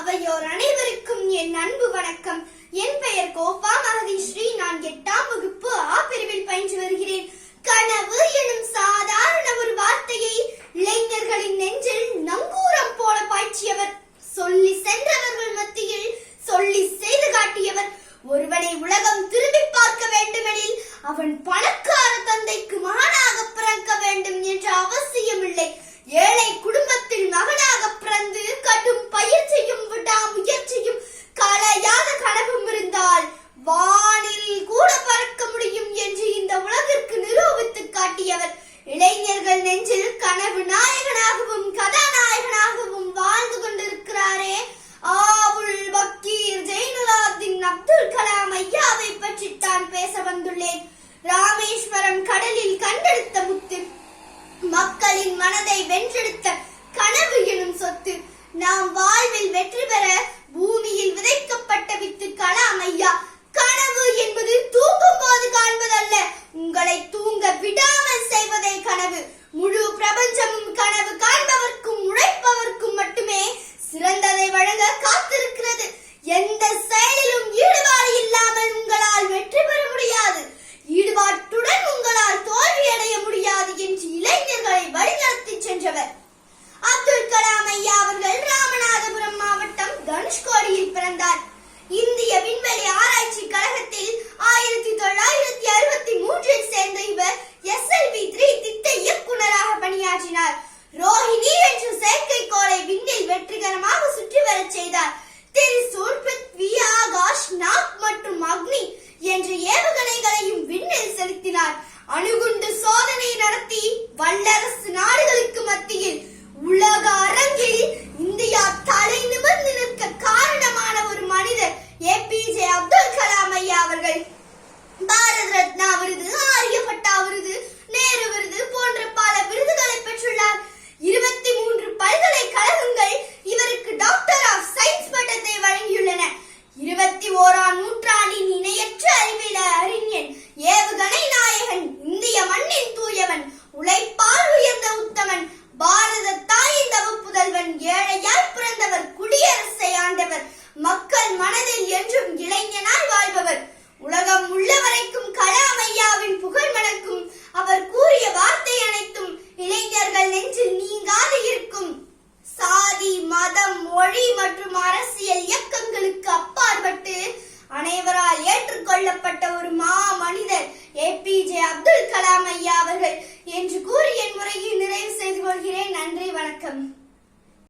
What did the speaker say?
அவையோர் அனைவருக்கும் என் அன்பு வணக்கம். என் பெயர் கோபா மகதீஸ்ரீ. நான் 8ஆம் வகுப்பு ஆ பிரிவில் பயின்று வருகிறேன். கனவு எனும் சாதாரண ஒரு வார்த்தையை இளைஞர்களின் நெஞ்சில் நங்கூரம் போல பாய்ச்சியவர், சொல்லி சென்றவர்கள் மத்தியில் சொல்லி செய்து காட்டியவர். ஒருவனை உலகம் திரும்பி பார்க்க வேண்டுமெனில் அவன் பணக்கார தந்தைக்கு மகனாக பிறக்க வேண்டும் என்ற அவசியமில்லை. ஏழை குடும்பத்தில் மகனாக பிறந்து கடும் பயிற்சியும் விடாமுயற்சியும் கலையாத கனவும் இருந்தால் வானில் கூட பறக்க முடியும் என்று இந்த உலகிற்கு நிரூபித்து காட்டியவர். இளைஞர்கள் நெஞ்சில் கனவு நாயகனாகவும் கதாநாயகனாகவும் வாழ்ந்து கொண்டிருக்கிறாரே, ஆவுல் பக்கீர் ஜெயினுலாப்தீன் அப்துல் கலாம் ஐயாவை பற்றி தான் பேச வந்துள்ளேன். ராமேஸ்வரம் கடலில் கண்டெடுத்த முத்து, மக்களின் மனதை வென்றெடுத்த கனவு எனும் சொத்து. நாம் வாழ்வில் வெற்றி பெற பூமியில் விதைக்கப்பட்ட வித்து கலாம் ஐயா. கனவு என்பது தூங்கும் போது காண்பதல்ல, உங்களை தூங்க விடாமல் செய்வதே கனவு. முழு பிரபஞ்சமும் கனவு காண்பவர்க்கும் உழைப்பவர்க்கும் மட்டுமே சிறந்ததை வழங்க காத்திருக்கிறது. எந்த செயலிலும் ஈடுபாடு இல்லாமல் உங்களால் வெற்றி பெற முடியாது, ஈடுபாட்டுடன் உங்களால் தோல்வி அடைய முடியாது என்று இளைஞர்களை வழிநடத்தி சென்றவர் அப்துல் கலாம் ஐயா அவர்கள் ராமநாதபுரம் மாவட்டம் தனுஷ்கோடியில் பிறந்தார். இந்திய விண்வெளி ஆராய்ச்சி கழகத்தில் 1963 சேர்ந்த இவர் SLV-3 திட்ட இயக்குநராக பணியாற்றினார். ரோஹிணி என்ற செயற்கைக்கோளை விண்ணில் வெற்றிகரமாக சுற்றி வரச் செய்தார். திரிசூல், பிருத்வி, ஆகாஷ், நாக் மற்றும் அக்னி என்ற ஏவுகணைகளையும் விண்ணில் செலுத்தினார். அணுகுண்டு சோதனை நடத்தி வல்லரசு நாடுகளுக்கு மத்தியில் உலக அரங்கில் இந்தியா தலை நிமிர்ந்து நிற்க காரணமான ஒரு மனிதர் APJ அப்துல் கலாம் ஐயா அவர்கள். பாரத் ரத்னா விருது, ஆரியப்பட்டா விருது, நேரு விருது போன்ற பல விருதுகளை பெற்றுள்ளார். 23 பல்கலைக்கழகங்கள் இவருக்கு டாக்டர் ஆஃப் சயின்ஸ் பட்டத்தை வழங்கியுள்ளன. 21ஆம் நூற்றாண்டின் இணையற்ற அறிவியல் அறிஞன், ஏவுகணை நாயகன், இந்திய மண்ணின் தூயவன், உழைப்பால் உயர்ந்த உத்தமன், பாரத தாயின் தவ புதல்வன், ஏழையாய் பிறந்தவர், குடியரசை ஆண்டவர், மக்கள் மனதில் என்றும்